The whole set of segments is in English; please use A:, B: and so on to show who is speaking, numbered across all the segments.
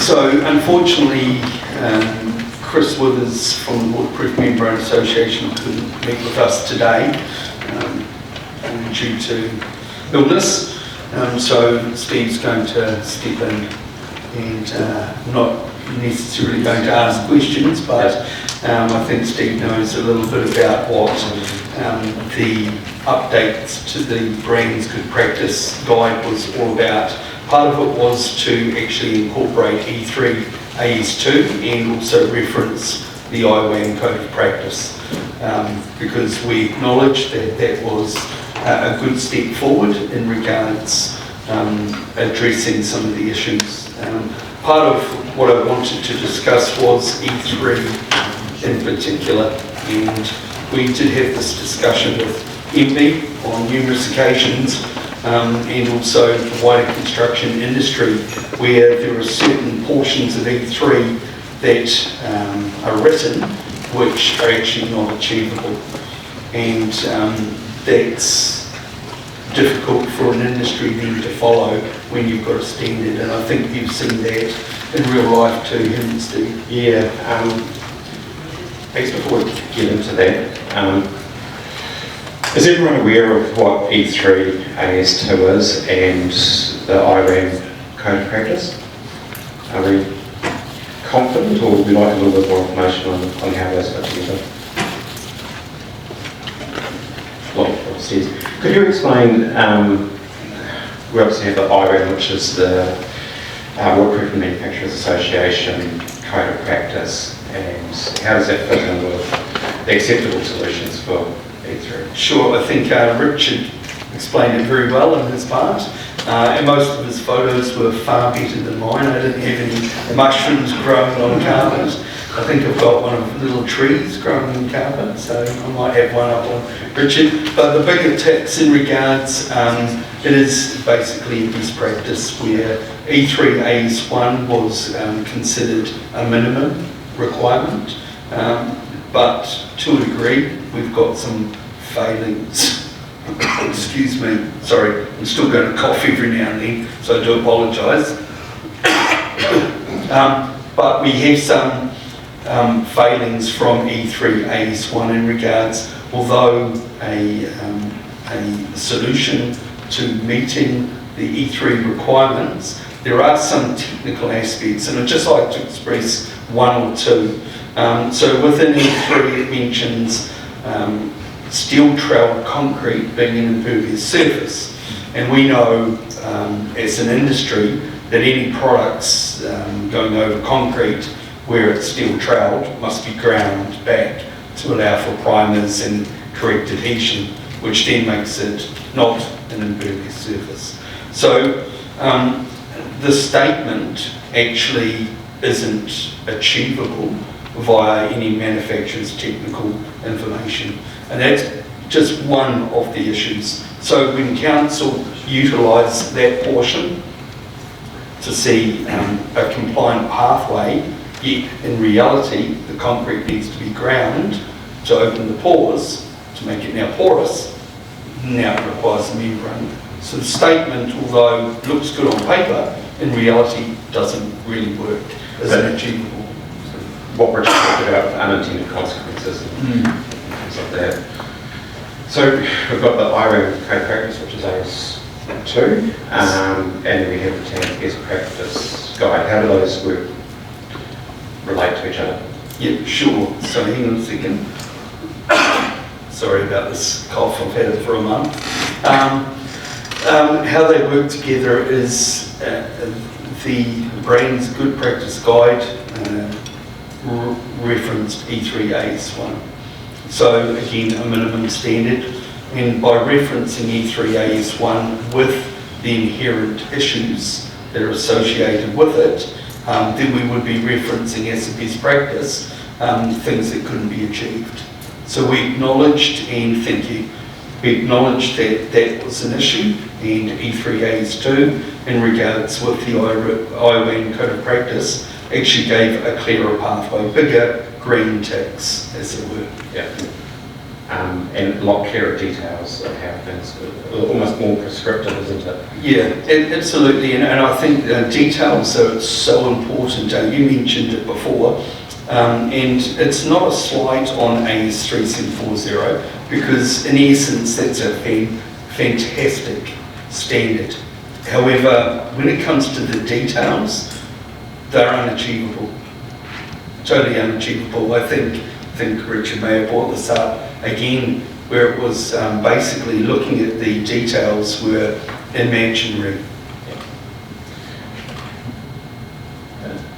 A: So unfortunately, Chris Withers from the Waterproof Membrane Association couldn't meet with us today due to illness. So Steve's going to step in and not necessarily going to ask questions, but I think Steve knows a little bit about what the updates to the Brand's Good Practice Guide was all about. Part of it was to actually incorporate E3 AS2 and also reference the IWAN Code of Practice, because we acknowledge that that was a good step forward in regards addressing some of the issues. Part of what I wanted to discuss was E3 in particular, and we did have this discussion with MB on numerous occasions, and also the wider construction industry, where there are certain portions of E3 that are written which are actually not achievable, and that's difficult for an industry then to follow when you've got a standard, and I think you've seen that in real life too, haven't you, Steve?
B: Yeah. Thanks. Before we get into that, is everyone aware of what E3 AS2 is and the IWAN Code of Practice? Are we confident, or would we like a little bit more information on how those fit together? Well, upstairs. Could you explain, we obviously have the IWAN, which is the Waterproof Manufacturers Association Code of Practice, and how does that fit in with the acceptable solutions for E3?
A: Sure, I think Richard explained it very well in his part, and most of his photos were far better than mine. I didn't have any mushrooms growing on carpet. I think I've got one of the little trees growing on carpet, so I might have one up on Richard. But the bigger tips in regards, it is basically a best practice where E3 AS1 was considered a minimum requirement, but to a degree we've got some failings. Excuse me, sorry, I'm still going to cough every now and then, so I do apologise. But we have some failings from E3 AS1 in regards, although a solution to meeting the E3 requirements, there are some technical aspects, and I'd just like to express one or two. So within E3 it mentions steel troweled concrete being an impervious surface, and we know as an industry that any products going over concrete where it's steel troweled must be ground back to allow for primers and correct adhesion, which then makes it not an impervious surface. So the statement actually isn't achievable via any manufacturer's technical information, and that's just one of the issues. So when council utilise that portion to see a compliant pathway, yet in reality the concrete needs to be ground to open the pores to make it now porous, now it requires a membrane. So the statement, although looks good on paper, in reality doesn't really work, isn't achievable.
B: What we're talking about unintended consequences and things like that. So we've got the IWAN Code of Practice, which is AS2, and then we have the TANZ Best Practice Guide. How do those work, relate to each other?
A: Yeah, sure. So hang on a second. Sorry about this cough, I've had it for a month. How they work together is the Brand's Good Practice Guide referenced E3 AS1. So again, a minimum standard, and by referencing E3 AS1 with the inherent issues that are associated with it, then we would be referencing as a best practice things that couldn't be achieved. So we acknowledged, and thank you, we acknowledged that that was an issue, and E3 AS2 in regards with the IWAN Code of Practice actually gave a clearer pathway, bigger green ticks, as it were.
B: Yeah. and a lot clearer details of how things, almost more prescriptive, isn't it?
A: Yeah, absolutely, and I think details are so important. You mentioned it before, and it's not a slight on AS 3740 because in essence that's a fantastic standard. However, when it comes to the details, they're unachievable, totally unachievable. I think Richard may have brought this up again, where it was basically looking at the details were imaginary.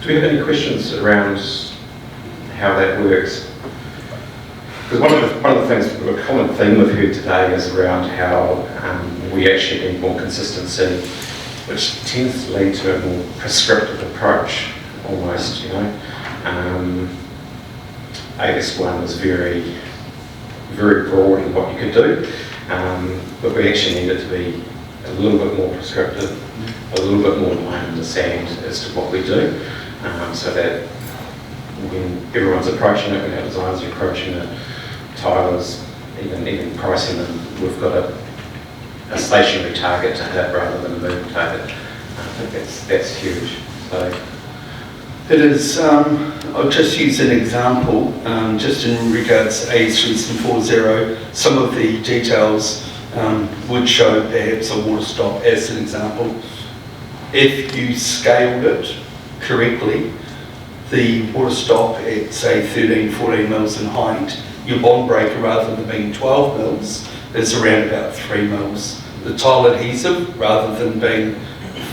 B: Do we have any questions around how that works? Because one of the things, a common theme we've heard today is around how we actually need more consistency, which tends to lead to a more prescriptive approach, almost, you know. AS1 was very, very broad in what you could do, but we actually need it to be a little bit more prescriptive, a little bit more line in the sand as to what we do, so that when everyone's approaching it, when our designers are approaching it, tilers, even pricing them, we've got a stationary target to hit rather than a moving target. I think that's huge. So.
A: It is, I'll just use an example, just in regards to A3740, some of the details would show perhaps a water stop as an example. If you scaled it correctly, the water stop at say 13, 14 mils in height, your bond breaker rather than being 12 mils is around about 3 mils. The tile adhesive rather than being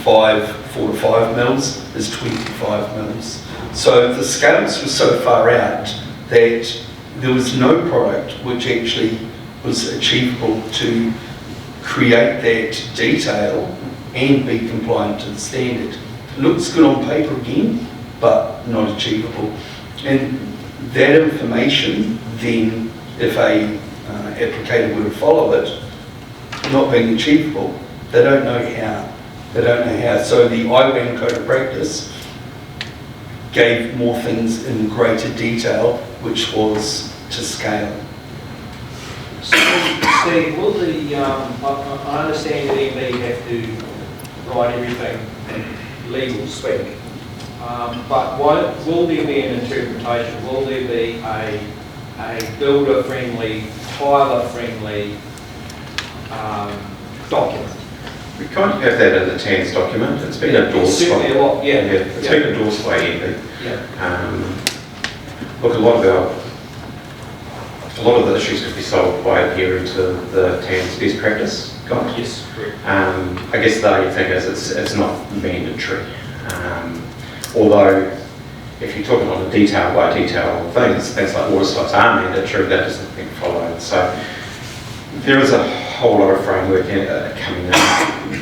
A: 4 to 5 mils is 25 mils. So the scales were so far out that there was no product which actually was achievable to create that detail and be compliant to the standard. It looks good on paper again, but not achievable. And that information then, if a applicator were to follow it, not being achievable, they don't know how. They don't know how. So the IWAN code of practice gave more things in greater detail, which was to scale.
C: So, Steve, will I understand that MB have to write everything in legal speak, but will there be an interpretation? Will there be a builder-friendly, tiler-friendly document?
B: We kind of have that in the TANZ document. It's been endorsed.
C: Certainly a lot, yeah.
B: It's been endorsed by MB.
C: Yeah.
B: Look, a lot of the issues could be solved by adhering to the TANZ best practice guide.
C: Yes, correct.
B: I guess the only thing is it's not mandatory. Although, if you're talking on a detail by detail things like water stops are mandatory, that doesn't get followed. So there is a whole lot of framework coming in.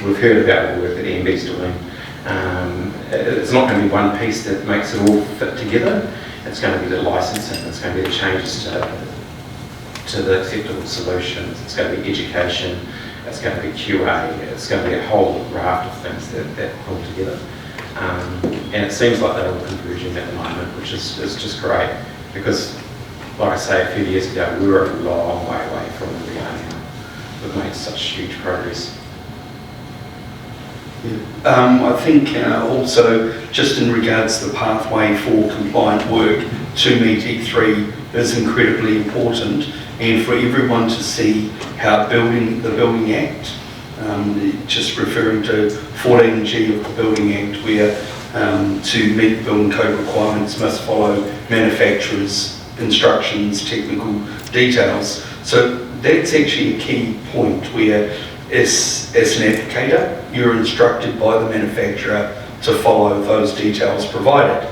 B: We've heard about the work that MB's doing. It's not going to be one piece that makes it all fit together. It's going to be the licensing, it's going to be the changes to the acceptable solutions, it's going to be education, it's going to be QA, it's going to be a whole raft of things that pull together. And it seems like they're all converging at the moment, which is just great, because like I say, a few years ago we were a long way away from where we are now. We've made such huge progress.
A: I think also just in regards to the pathway for compliant work to meet E3 is incredibly important, and for everyone to see how the Building Act, just referring to 14G of the Building Act, where to meet the building code requirements must follow manufacturer's instructions, technical details. So that's actually a key point where as an applicator, you're instructed by the manufacturer to follow those details provided.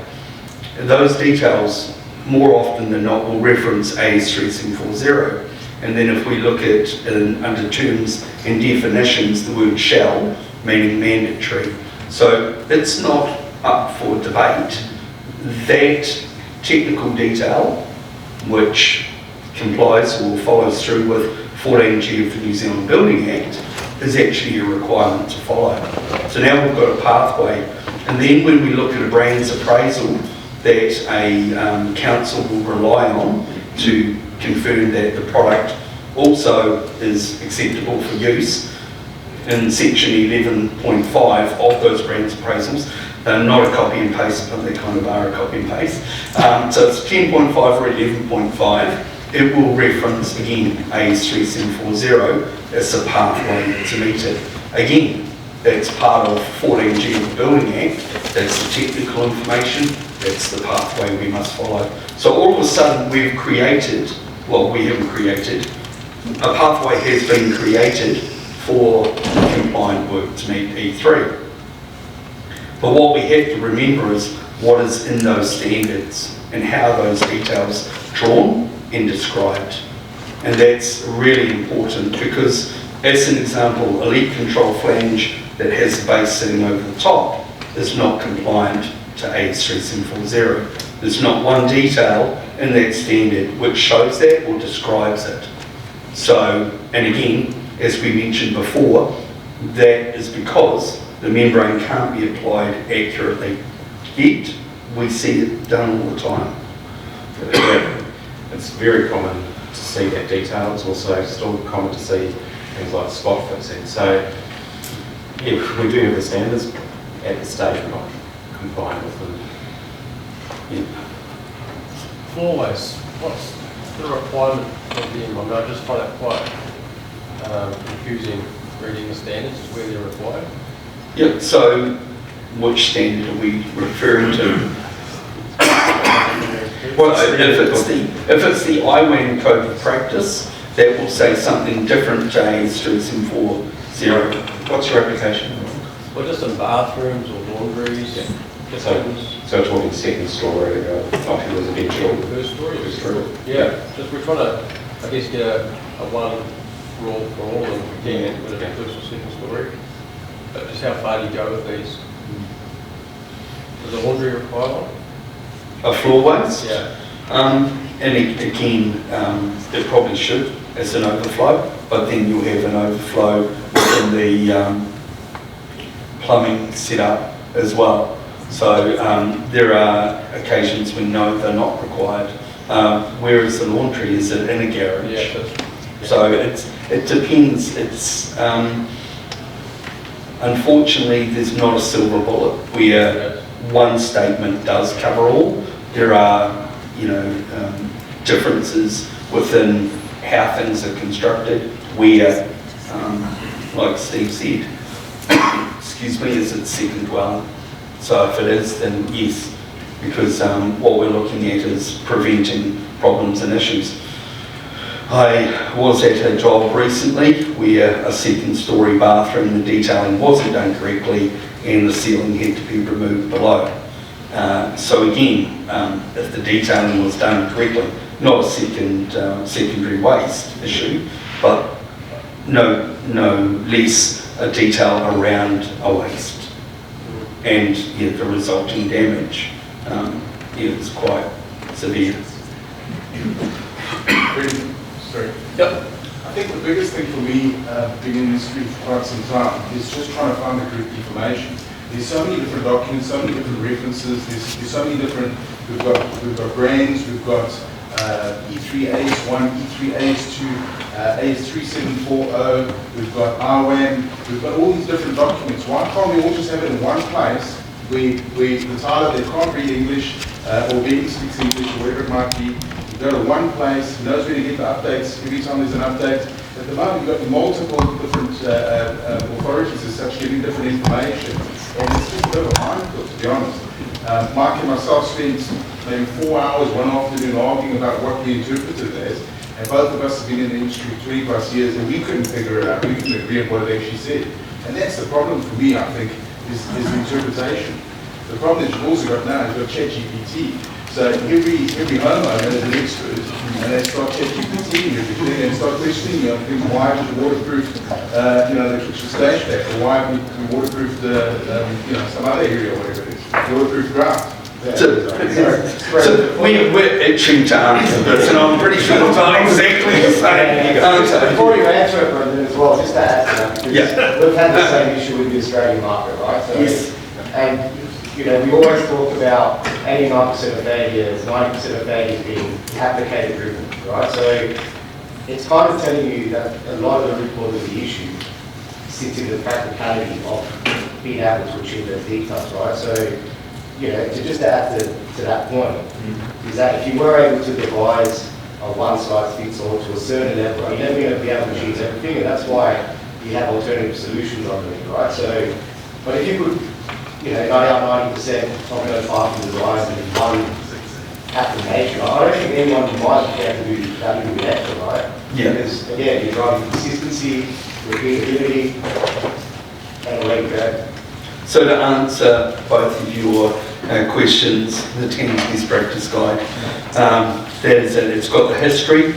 A: And those details, more often than not, will reference AS3740. And then if we look at, under terms and definitions, the word shall, meaning mandatory. So it's not up for debate. That technical detail, which complies or follows through with 14G of the New Zealand Building Act, is actually a requirement to follow. So now we've got a pathway, and then when we look at a brand's appraisal that a council will rely on, to confirm that the product also is acceptable for use in section 11.5 of those brands appraisals. Not a copy and paste, but they kind of are a copy and paste. So it's 10.5 or 11.5. It will reference again AS3740 as the pathway to meet it. Again, that's part of 14G of the Building Act. That's the technical information. That's the pathway we must follow. So all of a sudden we've created, well, we haven't created, a pathway has been created for compliant work to meet E3. But what we have to remember is what is in those standards and how those details drawn and described. And that's really important because, as an example, a leak control flange that has the base sitting over the top is not compliant to AS3740. There's not one detail in that standard which shows that or describes it. So, and again, as we mentioned before, that is because the membrane can't be applied accurately. Yet, we see it done all the time.
B: It's very common to see that detail. It's also still common to see things like spot fixing. So, yeah, we do have the standards. At this stage, we're not compliant with them. Yeah.
D: Floorways, what's the requirement of them? I mean, I just find it quite confusing reading the standards where they're required.
A: Yep, so which standard are we referring to? Well, if it's the IWAN code of practice, that will say something different to AS3740. What's your application?
D: Well, just in bathrooms or laundries.
B: Yeah. So we're talking second story, multi-residential.
D: First story?
B: First story.
D: Yeah, just we're trying to, I guess, get a one rule for all of them. Yeah, with a first or second story. But just how far do you go with these? Does the laundry require one?
A: A floor waste?
D: Yeah.
A: And again, it probably should as an overflow, but then you'll have an overflow within the plumbing setup as well. So there are occasions when no, they're not required. Whereas the laundry is in a garage.
D: Yeah,
A: so it depends. It's unfortunately there's not a silver bullet where one statement does cover all. There are differences within how things are constructed. Where, like Steve said, excuse me, is it second dwelling? So if it is, then yes, because what we're looking at is preventing problems and issues. I was at a job recently where a second story bathroom, the detailing wasn't done correctly and the ceiling had to be removed below. So again, if the detailing was done correctly, not a secondary waste issue, but no less a detail around a waste. And the resulting damage is quite severe.
E: Sorry.
D: Yep.
E: I think the biggest thing for me, being in this industry for quite some time, is just trying to find the correct information. There's so many different documents, so many different references. There's so many different. We've got brands. We've got E3AS1, E3AS2, AS3740. We've got RWAM. We've got all these different documents. Why can't we all just have it in one place where the Tyler that can't read English or barely speaks English or whatever it might be, you go to one place, he knows where to get the updates every time there's an update. At the moment, you've got multiple different authorities as such giving different information, and it's just a bit of a minefield, to be honest. Mike and myself spent maybe 4 hours one afternoon arguing about what we interpreted as, and both of us have been in the industry 20 plus years, and we couldn't figure it out. We couldn't agree on what it actually said. And that's the problem for me, I think, is the interpretation. The problem that you've also got now is you've got ChatGPT. So every homeowner is an expert, and they start ChatGPT and everything, and start questioning me on things. Why was the waterproof, the kitchen station, or why have we waterproofed some other area, or whatever it is, waterproof ground.
A: So we're itching to answer this, and I'm pretty sure it's not exactly the same answer.
F: Before you answer it, Brendon, as well, just to add to that, because we've had the same issue with the Australian market, right? So,
A: yes.
F: And we always talk about 89% of failures, 90% of failures being applicator driven, right? So it's kind of telling you that a lot of the root cause of the issue sits in the practicality of being able to achieve those details, right? So, to just add to that point, is that if you were able to devise a one-size-fits-all to a certain level, you're never going to be able to achieve everything, and that's why you have alternative solutions on it, right? So, but if you could, 90% of those parking designs in one application, I don't think anyone might be able to do that little bit extra, right?
A: Yeah.
F: Because again, you're driving consistency, repeatability, and away you go.
A: So to answer both of your questions, the TANZ Best Practice Guide, that is it. It's got the history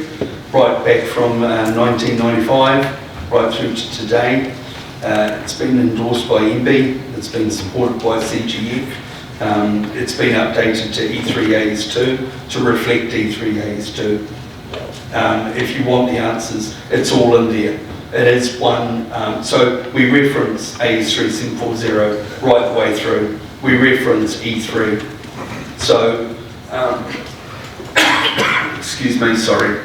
A: right back from 1995 right through to today. It's been endorsed by MB, it's been supported by CGF, it's been updated to E3AS2 to reflect E3AS2. If you want the answers, it's all in there. It is one, so we reference AS3740 right the way through. We reference E3. So, excuse me, sorry.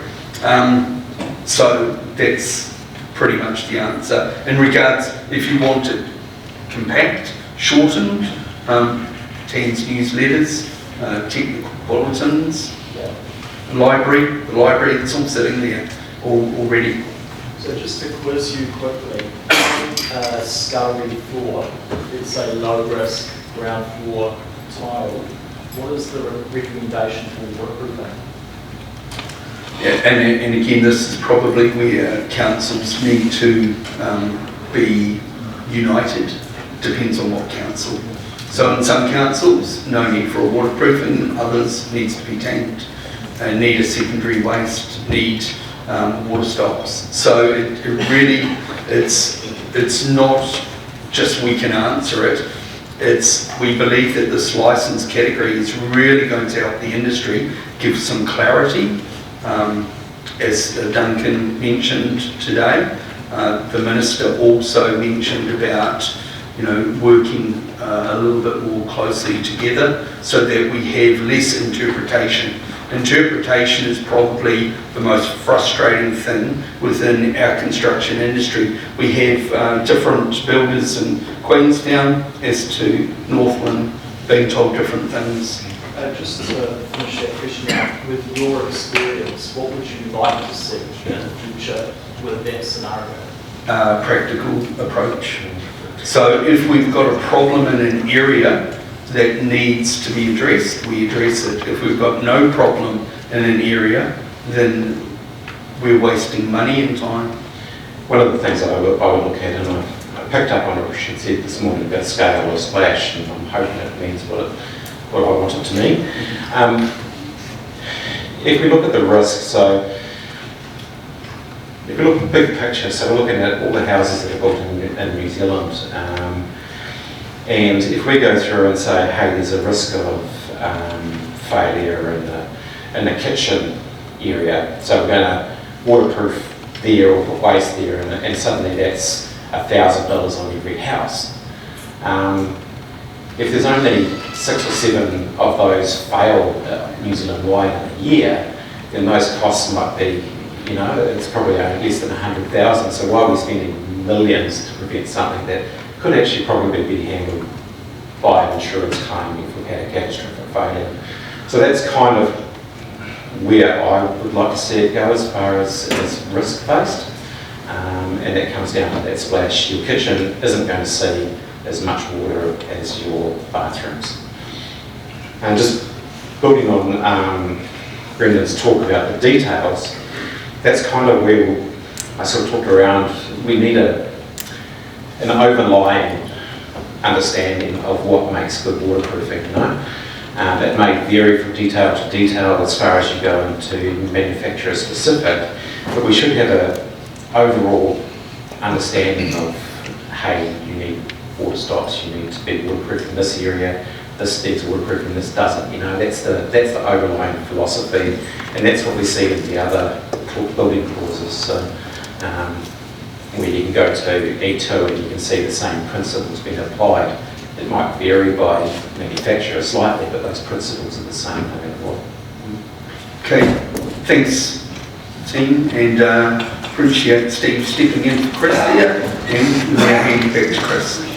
A: So that's pretty much the answer. In regards, if you want it compact, shortened, TANZ newsletters, technical bulletins, the library, it's all sitting there already.
G: So just to quiz you quickly, Scullery floor, it's a low risk ground floor tile. What is the recommendation for waterproofing?
A: Yeah, and again, this is probably where councils need to be united. Depends on what council. So in some councils, no need for a waterproofing, others needs to be tanked, need a secondary waste, need water stops. So it really, it's not just we can answer it. We believe that this license category is really going to help the industry give some clarity. As Duncan mentioned today, the Minister also mentioned about working a little bit more closely together so that we have less interpretation. Interpretation is probably the most frustrating thing within our construction industry. We have different builders in Queenstown as to Northland being told different things.
G: Just to finish that question out, with your experience, what would you like to see in the future with that scenario?
A: Practical approach. So if we've got a problem in an area that needs to be addressed, we address it. If we've got no problem in an area, then we're wasting money and time.
B: One of the things that I would look at, and I picked up on what she said this morning about scale or splash, and I'm hoping it means what I want it to mean. If we look at the risk, so if we look at the big picture, so we're looking at all the houses that are built in New Zealand, and if we go through and say, hey, there's a risk of failure in the kitchen area, so we're going to waterproof there or put waste there, and suddenly that's $1,000 on every house. If there's only 6 or 7 of those fail New Zealand-wide in a year, then those costs might be, it's probably only less than 100,000. So why are we spending millions to prevent something that could actually probably be handled by an insurance claim if we had a catastrophic failure? So that's kind of where I would like to see it go as far as risk-based. And that comes down to that splash. Your kitchen isn't going to see as much water as your bathrooms. And just building on Brendon's talk about the details, that's kind of where I sort of talked around, we need an overlying understanding of what makes good waterproofing, It may vary from detail to detail as far as you go into manufacturer specific, but we should have an overall understanding of, hey, you need water stops, you need to be waterproof in this area, this needs waterproof and this doesn't. That's the overlying philosophy, and that's what we see in the other building clauses. So where you can go to E2 and you can see the same principles being applied It might vary by manufacturer slightly, but those principles are the same no matter what.
A: Okay, thanks team, and appreciate Steve stepping in for Chris there, and we'll now hand you back to Chris.